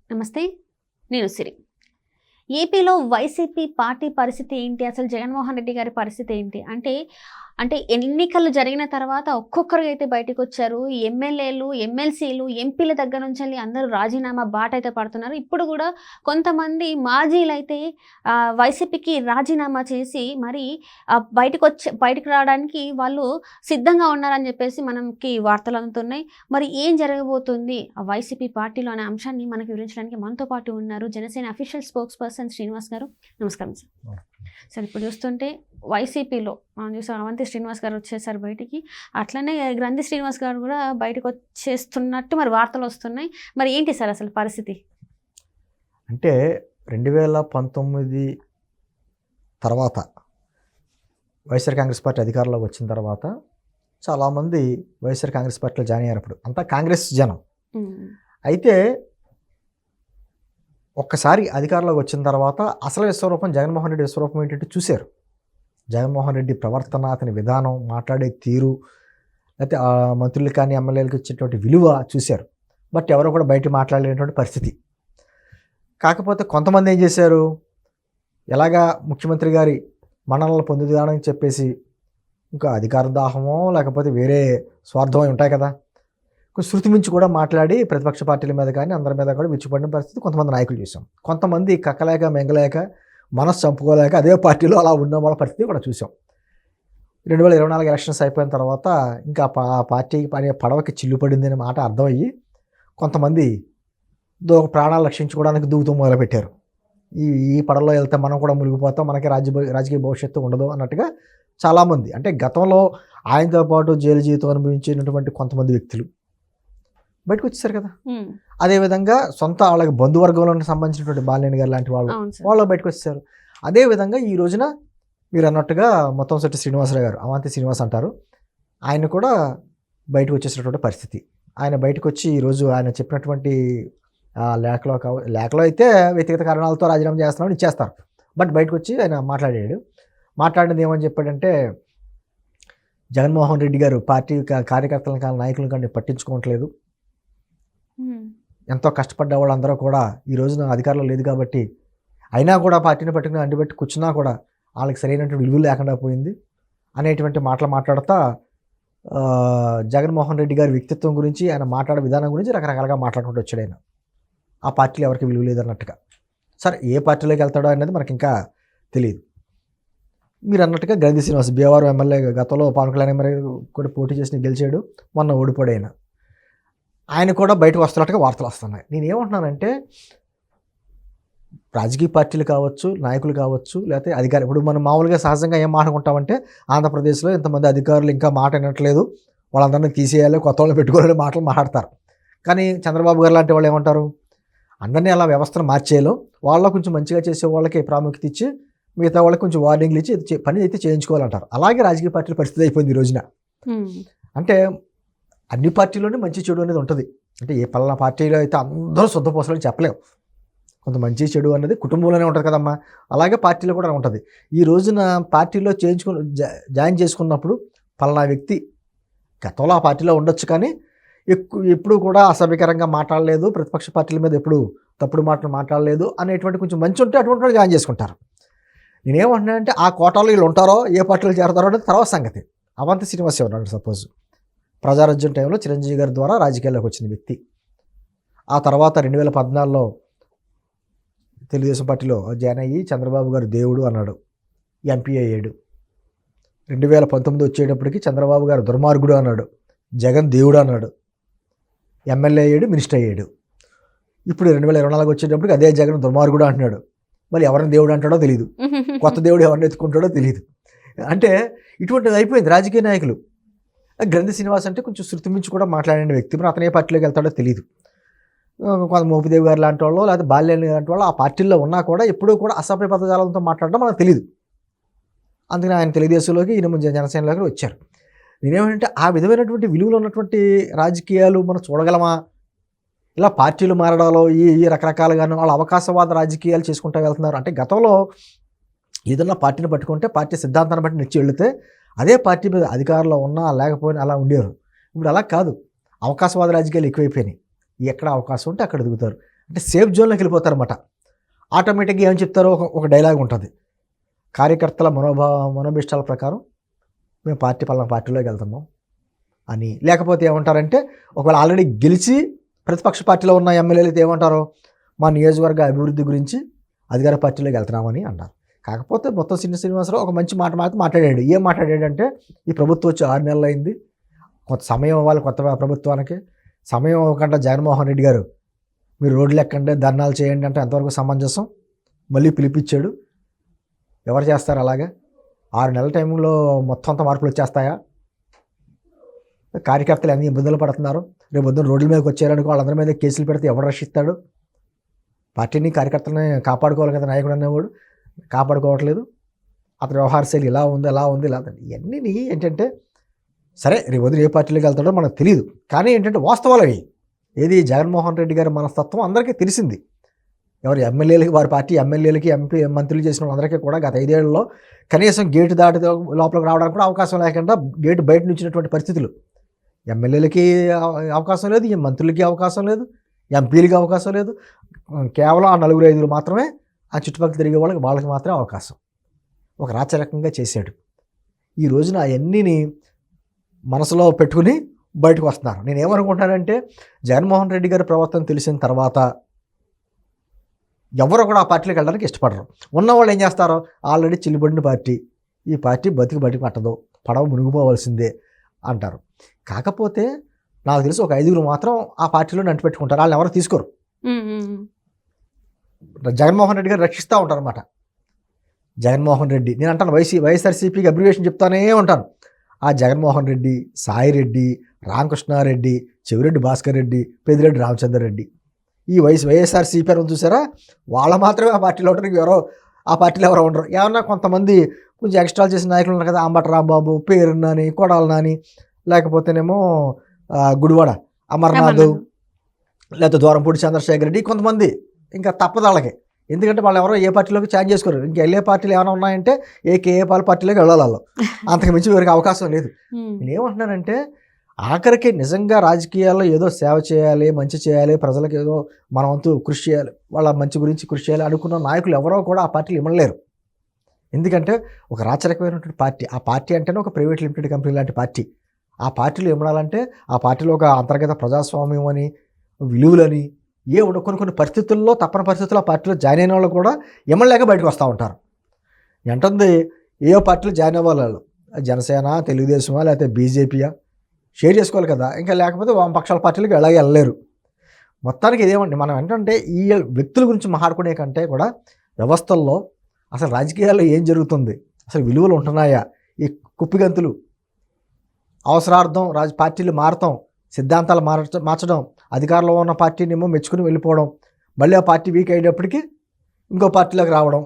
నమస్తే. నేను సిరి. ఏపీలో వైసీపీ పార్టీ పరిస్థితి ఏంటి? అసలు జగన్మోహన్ రెడ్డి గారి పరిస్థితి ఏంటి? అంటే ఎన్నికలు జరిగిన తర్వాత ఒక్కొక్కరుగా అయితే బయటకొచ్చారు. ఎమ్మెల్యేలు, ఎమ్మెల్సీలు, ఎంపీల దగ్గర నుంచెల్లి అందరూ రాజీనామా బాటైతే పడుతున్నారు. ఇప్పుడు గూడా కొంతమంది మాజీలైతే వైసీపీకి రాజీనామా చేసి మరి బయటకు రావడానికి వాళ్ళు సిద్ధంగా ఉన్నారని జెప్పేసి మనకి వార్తలు అందుతున్నాయి. మరి ఏం జరగబోతుంది ఆ వైసీపీ పార్టీలో అనే అంశాన్ని మనకు వివరించడానికి మనతో పాటు ఉన్నారు Janasena official spokes person Srinivas గారు. నమస్కారం సార్. సార్, ఇప్పుడు చూస్తుంటే వైసీపీలో మనం చూసాం అవంతి శ్రీనివాస్ గారు వచ్చేసారు బయటికి. అట్లనే గ్రంథి శ్రీనివాస్ గారు కూడా బయటకు వచ్చేస్తున్నట్టు మరి వార్తలు వస్తున్నాయి. మరి ఏంటి సార్ అసలు పరిస్థితి? అంటే 2019 తర్వాత వైఎస్ఆర్ కాంగ్రెస్ పార్టీ అధికారంలోకి వచ్చిన తర్వాత చాలామంది వైఎస్ఆర్ కాంగ్రెస్ పార్టీలో జాయిన్ అయ్యారు. అప్పుడు అంతా కాంగ్రెస్ జనం. అయితే ఒక్కసారి అధికారంలోకి వచ్చిన తర్వాత అసలు విశ్వరూపం జగన్మోహన్ రెడ్డి విశ్వరూపం ఏంటంటే చూశారు. జగన్మోహన్ రెడ్డి ప్రవర్తన, అతని విధానం, మాట్లాడే తీరు, లేకపోతే మంత్రులు కానీ ఎమ్మెల్యేలకు ఇచ్చేటువంటి విలువ చూశారు. బట్ ఎవరో కూడా బయట మాట్లాడలేనటువంటి పరిస్థితి. కాకపోతే కొంతమంది ఏం చేశారు, ఎలాగా ముఖ్యమంత్రి గారి మన్ననలు పొందుదానని చెప్పేసి ఇంకా అధికార దాహమో లేకపోతే వేరే స్వార్థమో ఉంటాయి కదా, శృతి మించి కూడా మాట్లాడి ప్రతిపక్ష పార్టీల మీద కానీ అందరి మీద కూడా విచ్చుపడిన పరిస్థితి కొంతమంది నాయకులు చూసాం. కొంతమంది కక్కలేక మెంగలేక మనసు చంపుకోలేక అదే పార్టీలో అలా ఉన్న వాళ్ళ పరిస్థితి కూడా చూసాం. 2024 ఎలక్షన్స్ అయిపోయిన తర్వాత ఇంకా పార్టీకి పడవకి చిల్లు పడింది అనే మాట అర్థమయ్యి కొంతమంది ప్రాణాలు రక్షించుకోవడానికి దూకుతూ మొదలుపెట్టారు. ఈ పడవలో వెళ్తే మనం కూడా మునిగిపోతాం, మనకి రాజకీయ భవిష్యత్తు ఉండదు అన్నట్టుగా చాలామంది, అంటే గతంలో ఆయనతో పాటు జైలు జీవితం అనుభవించినటువంటి కొంతమంది వ్యక్తులు బయటకు వచ్చేసారు కదా. అదేవిధంగా సొంత వాళ్ళకి బంధువర్గంలో సంబంధించినటువంటి బాలినేని గారు లాంటి వాళ్ళు బయటకు వచ్చేసారు. అదేవిధంగా ఈ రోజున మీరు అన్నట్టుగా మొత్తంశెట్టి శ్రీనివాసరావు గారు, అవంతి శ్రీనివాస్ అంటారు, ఆయన కూడా బయటకు వచ్చేసినటువంటి పరిస్థితి. ఆయన బయటకు వచ్చి ఈరోజు ఆయన చెప్పినటువంటి లేఖలో అయితే వ్యక్తిగత కారణాలతో రాజీనామా చేస్తున్నామని ఇచ్చేస్తారు. బట్ బయటకు వచ్చి ఆయన మాట్లాడినది ఏమని చెప్పాడంటే, జగన్మోహన్ రెడ్డి గారు పార్టీ కార్యకర్తలను కానీ నాయకులను కానీ పట్టించుకోవట్లేదు, ఎంతో కష్టపడ్డ వాళ్ళందరూ కూడా ఈ రోజున అధికారంలో లేదు కాబట్టి అయినా కూడా పార్టీని పట్టుకుని అంటిపెట్టి కూర్చున్నా కూడా వాళ్ళకి సరైనటువంటి విలువ లేకుండా పోయింది అనేటువంటి మాటలు మాట్లాడుతూ జగన్మోహన్ రెడ్డి గారి వ్యక్తిత్వం గురించి, ఆయన మాట్లాడే విధానం గురించి రకరకాలుగా మాట్లాడుకుంటూ వచ్చాడు. ఆయన ఆ పార్టీలో ఎవరికి విలువ లేదన్నట్టుగా. సరే, ఏ పార్టీలోకి వెళ్తాడో అనేది మనకి ఇంకా తెలియదు. మీరు అన్నట్టుగా గ్రంథి శ్రీనివాస్ భీమవరం ఎమ్మెల్యే గతంలో పవన్ కళ్యాణ్ ఎమ్మెల్యే కూడా పోటీ చేసి గెలిచాడు, మొన్న ఓడిపోయాడు. ఆయన కూడా బయటకు వస్తున్నట్టుగా వార్తలు వస్తున్నాయి. నేనేమంటున్నానంటే, రాజకీయ పార్టీలు కావచ్చు, నాయకులు కావచ్చు, లేకపోతే అధికారులు, ఇప్పుడు మనం మామూలుగా సహజంగా ఏం మాట్లాడుకుంటామంటే, ఆంధ్రప్రదేశ్లో ఇంతమంది అధికారులు ఇంకా మాట వినట్లేదు, వాళ్ళందరినీ తీసేయాలి, కొత్త వాళ్ళని పెట్టుకోవాలని మాటలు మాట్లాడతారు. కానీ చంద్రబాబు గారు లాంటి వాళ్ళు ఏమంటారు, అందరినీ అలా వ్యవస్థను మార్చేయాలో వాళ్ళలో కొంచెం మంచిగా చేసే వాళ్ళకి ప్రాముఖ్యత ఇచ్చి మిగతా వాళ్ళకి కొంచెం వార్నింగ్లు ఇచ్చి పని అయితే చేయించుకోవాలంటారు. అలాగే రాజకీయ పార్టీల పరిస్థితి అయిపోయింది ఈ రోజున. అంటే అన్ని పార్టీలోనే మంచి చెడు అనేది ఉంటుంది. అంటే ఏ పలానా పార్టీలో అయితే అందరూ శుద్ధ పోసలని చెప్పలేము. కొంత మంచి చెడు అనేది కుటుంబంలోనే ఉంటుంది కదమ్మా, అలాగే పార్టీలో కూడా ఉంటుంది. ఈ రోజున పార్టీలో జాయిన్ చేసుకున్నప్పుడు పలానా వ్యక్తి గతంలో ఆ పార్టీలో ఉండొచ్చు, కానీ ఎప్పుడు కూడా అసభ్యకరంగా మాట్లాడలేదు, ప్రతిపక్ష పార్టీల మీద ఎప్పుడు తప్పుడు మాటలు మాట్లాడలేదు అనేటువంటి కొంచెం మంచి ఉంటే అటువంటి వాళ్ళు జాయిన్ చేసుకుంటారు. నేనేమంటున్నానంటే, ఆ కోటాలో వీళ్ళు ఉంటారో ఏ పార్టీలో చేరతారో అనేది తర్వాత సంగతి. అవంతి శ్రీనివాస్ ఉన్నాడు, సపోజ్ ప్రజారాజ్యం టైంలో చిరంజీవి గారి ద్వారా రాజకీయాల్లోకి వచ్చిన వ్యక్తి. ఆ తర్వాత 2014లో తెలుగుదేశం పార్టీలో జాయిన్ అయ్యి చంద్రబాబు గారు దేవుడు అన్నాడు, ఎంపీ అయ్యాడు. 2019 వచ్చేటప్పటికి చంద్రబాబు గారు దుర్మార్గుడు అన్నాడు, జగన్ దేవుడు అన్నాడు, ఎమ్మెల్యే అయ్యాడు, మినిస్టర్ అయ్యాడు. ఇప్పుడు 2024 వచ్చేటప్పటికి అదే జగన్ దుర్మార్గుడు అంటున్నాడు. మళ్ళీ ఎవరిని దేవుడు అంటాడో తెలియదు, కొత్త దేవుడు ఎవరిని ఎత్తుకుంటాడో తెలియదు. అంటే ఇటువంటిది అయిపోయింది రాజకీయ నాయకులు. గ్రంథి శ్రీనివాస్ అంటే కొంచెం శృతి మించి కూడా మాట్లాడిన వ్యక్తి, మరి అతనే పార్టీలోకి వెళ్తాడో తెలియదు. కొంత మోపిదేవి గారు లాంటి వాళ్ళు, లేకపోతే బాల్యాన్ని లాంటి వాళ్ళు ఆ పార్టీల్లో ఉన్నా కూడా ఎప్పుడూ కూడా అసభ్య పదజాలంతో మాట్లాడడం మనకు తెలియదు. అందుకని ఆయన తెలుగుదేశంలోకి, ఈయన జనసేనలోకి వచ్చారు. నేనేమంటే, ఆ విధమైనటువంటి విలువలు ఉన్నటువంటి రాజకీయాలు మనం చూడగలమా? ఇలా పార్టీలు మారడాలో ఈ రకరకాలుగాను వాళ్ళ అవకాశవాద రాజకీయాలు చేసుకుంటూ వెళ్తున్నారు. అంటే గతంలో ఏదన్నా పార్టీని పట్టుకుంటే పార్టీ సిద్ధాంతాన్ని బట్టి నచ్చి వెళితే అదే పార్టీ మీద అధికారంలో ఉన్నా లేకపోయినా అలా ఉండేవారు. ఇప్పుడు అలా కాదు, అవకాశవాద రాజకీయాలు ఎక్కువైపోయినాయి. ఎక్కడ అవకాశం ఉంటే అక్కడ దిగుతారు. అంటే సేఫ్ జోన్లోకి వెళ్ళిపోతారన్నమాట. ఆటోమేటిక్గా ఏమని చెప్తారో ఒక డైలాగ్ ఉంటుంది, కార్యకర్తల మనోభిష్టాల ప్రకారం మేము పలానా పార్టీలోకి వెళ్తున్నాం అని. లేకపోతే ఏమంటారంటే ఒకవేళ ఆల్రెడీ గెలిచి ప్రతిపక్ష పార్టీలో ఉన్న ఎమ్మెల్యేలు అయితే ఏమంటారు, మా నియోజకవర్గ అభివృద్ధి గురించి అధికార పార్టీలోకి వెళ్తున్నామని అన్నారు. కాకపోతే మొత్తం శ్రీనివాసరావు ఒక మంచి మాట మాట్లాడాడు. ఏం మాట్లాడాడంటే, ఈ ప్రభుత్వం వచ్చి 6 నెలలు అయింది, కొంత సమయం ఇవ్వాలి కొత్త ప్రభుత్వానికి. సమయం ఇవ్వకుండా జగన్మోహన్ రెడ్డి గారు మీరు రోడ్లు ఎక్కండి, ధర్నాలు చేయండి అంటే ఎంతవరకు సమంజసం. మళ్ళీ పిలిపించాడు. ఎవరు చేస్తారు అలాగా? 6 నెలల టైంలో మొత్తం అంతా మార్పులు వచ్చేస్తాయా? కార్యకర్తలు ఎన్ని ఇబ్బందులు పడుతున్నారు. రేపు పొద్దున్న రోడ్ల మీదకి వచ్చారనుకో, వాళ్ళందరి మీద కేసులు పెడితే ఎవరు రక్షిస్తాడు? పార్టీని కార్యకర్తలని కాపాడుకోవాలి కదా నాయకుడు అనేవాడు, కాపాడుకోవట్లేదు. అతని వ్యవహార శైలి ఇలా ఉంది ఇలా ఇవన్నీ ఏంటంటే, సరే రేపు పొద్దున ఏ పార్టీలోకి వెళ్తాడో మనకు తెలియదు, కానీ ఏంటంటే వాస్తవాలు అవి. ఏది జగన్మోహన్ రెడ్డి గారి మనస్తత్వం అందరికీ తెలిసింది. ఎవరు ఎమ్మెల్యేలకి, వారి పార్టీ ఎమ్మెల్యేలకి, ఎంపీ మంత్రులు చేసిన వాళ్ళందరికీ కూడా గత 5 ఏళ్లలో కనీసం గేటు దాటి లోపలికి రావడానికి కూడా అవకాశం లేకుండా గేటు బయట నుంచినటువంటి పరిస్థితులు. ఎమ్మెల్యేలకి అవకాశం లేదు, ఈ మంత్రులకి అవకాశం లేదు, ఎంపీలకి అవకాశం లేదు. కేవలం ఆ 4-5 మాత్రమే ఆ చుట్టుపక్కల తిరిగే వాళ్ళకి మాత్రమే అవకాశం. ఒక రాచరకంగా చేశాడు. ఈ రోజున అవన్నీని మనసులో పెట్టుకుని బయటకు వస్తున్నారు. నేనేమనుకుంటానంటే, జగన్మోహన్ రెడ్డి గారి ప్రవర్తన తెలిసిన తర్వాత ఎవరు కూడా ఆ పార్టీలోకి వెళ్ళడానికి ఇష్టపడరు. ఉన్నవాళ్ళు ఏం చేస్తారో, ఆల్రెడీ చిల్లిబడిన పార్టీ, ఈ పార్టీ బతికి పట్టదు, పడవ మునిగిపోవాల్సిందే అంటారు. కాకపోతే నాకు తెలిసి ఒక 5 మాత్రం ఆ పార్టీలో నంటి పెట్టుకుంటారు. వాళ్ళని ఎవరు తీసుకోరు. జగన్మోహన్ రెడ్డి గారు రక్షిస్తూ ఉంటారు అన్నమాట. జగన్మోహన్ రెడ్డి, నేను అంటాను వైఎస్ఆర్సీపీకి అబ్రివేషన్ చెప్తానే ఉంటాను. ఆ జగన్మోహన్ రెడ్డి, సాయిరెడ్డి, రామకృష్ణారెడ్డి, చెవిరెడ్డి భాస్కర్ రెడ్డి, పెద్దిరెడ్డి రామచంద్ర రెడ్డి, ఈ వైఎస్ఆర్సీపీ అని చూసారా, వాళ్ళ మాత్రమే ఆ పార్టీలో ఉంటారు. ఎవరో ఆ పార్టీలో ఎవరో ఉండరు. ఏమన్నా కొంతమంది కొంచెం ఎక్స్ట్రాలు చేసిన నాయకులు ఉన్నారు కదా, అంబటి రాంబాబు, పేరు నాని, కొడాల నాని, లేకపోతేనేమో గుడివాడ అమర్నాథ్, లేకపోతే దూరంపూడి చంద్రశేఖర్ రెడ్డి, కొంతమంది ఇంకా తప్పదు వాళ్ళకి. ఎందుకంటే వాళ్ళు ఎవరో ఏ పార్టీలోకి ఛాన్స్ చేసుకోరు. ఇంకా వెళ్ళే పార్టీలు ఏమైనా ఉన్నాయంటే ఏ పార్టీలోకి వెళ్ళాలి వాళ్ళు, అంతకు మించి వీరికి అవకాశం లేదు. నేనేమంటున్నానంటే, ఆఖరికి నిజంగా రాజకీయాల్లో ఏదో సేవ చేయాలి, మంచి చేయాలి, ప్రజలకు ఏదో మన వంతు కృషి చేయాలి, వాళ్ళ మంచి గురించి కృషి చేయాలి అనుకున్న నాయకులు ఎవరో కూడా ఆ పార్టీలు ఇవ్వలేరు. ఎందుకంటే ఒక రాచరికమైనటువంటి పార్టీ, ఆ పార్టీ అంటేనే ఒక ప్రైవేట్ లిమిటెడ్ కంపెనీ లాంటి పార్టీ. ఆ పార్టీలో ఇవ్వాలంటే ఆ పార్టీలో ఒక అంతర్గత ప్రజాస్వామ్యం అని, విలువలని కొన్ని పరిస్థితుల్లో, తప్పని పరిస్థితుల్లో ఆ పార్టీలో జాయిన్ అయిన వాళ్ళు కూడా ఇమ్మలేక బయటకు వస్తూ ఉంటారు. ఎంటుంది ఏ పార్టీలో జాయిన్ అవ్వాలి వాళ్ళు, జనసేన, తెలుగుదేశమా, లేకపోతే బీజేపీయా, షేర్ చేసుకోవాలి కదా. ఇంకా లేకపోతే వామపక్షాల పార్టీలకు ఎలాగే వెళ్ళలేరు. మొత్తానికి ఇదేమండి, మనం ఏంటంటే ఈ వ్యక్తుల గురించి మాట్లాడుకునే కంటే కూడా వ్యవస్థల్లో అసలు రాజకీయాల్లో ఏం జరుగుతుంది, అసలు విలువలు ఉంటున్నాయా, ఈ కుప్పిగంతులు అవసరార్థం పార్టీలు మారటం, సిద్ధాంతాలు మార్చడం, అధికారంలో ఉన్న పార్టీని ఏమో మెచ్చుకుని వెళ్ళిపోవడం, మళ్ళీ ఆ పార్టీ వీక్ అయ్యేటప్పటికి ఇంకో పార్టీలోకి రావడం,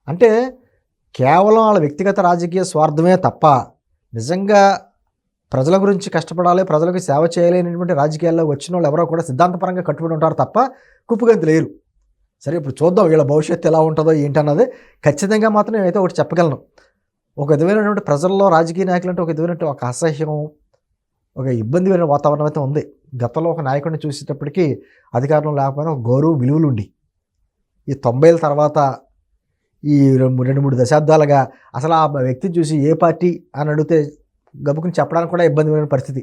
అంటే కేవలం వాళ్ళ వ్యక్తిగత రాజకీయ స్వార్థమే తప్ప నిజంగా ప్రజల గురించి కష్టపడాలి, ప్రజలకు సేవ చేయలేనటువంటి రాజకీయాల్లో వచ్చిన వాళ్ళు ఎవరో కూడా సిద్ధాంతపరంగా కట్టుబడి ఉంటారు తప్ప కుప్పుగంతి లేరు. సరే, ఇప్పుడు చూద్దాం వీళ్ళ భవిష్యత్తు ఎలా ఉంటుందో ఏంటన్నది. ఖచ్చితంగా మాత్రం నేనైతే ఒకటి చెప్పగలను, ఒక విధమైనటువంటి ప్రజల్లో రాజకీయ నాయకులు అంటే ఒక విధమైనటువంటి ఒక అసహ్యం, ఒక ఇబ్బందికరమైన వాతావరణం అయితే ఉంది. గతంలో ఒక నాయకుడిని చూసేటప్పటికీ అధికారంలో లేకపోయినా ఒక గౌరవ విలువలు ఉండి, ఈ 90ల తర్వాత ఈ 2-3 దశాబ్దాలుగా అసలు ఆ వ్యక్తిని చూసి ఏ పార్టీ అని అడిగితే గబుకుని చెప్పడానికి కూడా ఇబ్బందికరమైన పరిస్థితి.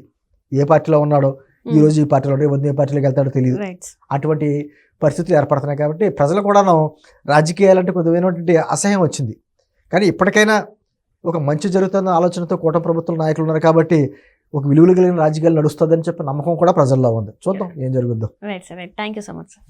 ఏ పార్టీలో ఉన్నాడో, ఈరోజు ఈ పార్టీలో ఉంటే ఏ పార్టీలోకి వెళ్తాడో తెలియదు. అటువంటి పరిస్థితులు ఏర్పడుతున్నాయి. కాబట్టి ప్రజలు కూడాను రాజకీయాలంటే కొద్దిమైనటువంటి అసహ్యం వచ్చింది. కానీ ఇప్పటికైనా ఒక మంచి జరుగుతున్న ఆలోచనతో కూటమి ప్రభుత్వం నాయకులు ఉన్నారు కాబట్టి ఒక విలువలు కలిగిన రాజకీయాలు నడుస్తుందని చెప్పి నమ్మకం కూడా ప్రజల్లో ఉంది. చూద్దాం ఏం జరుగుద్దో. Right sir, right. Thank you so much sir.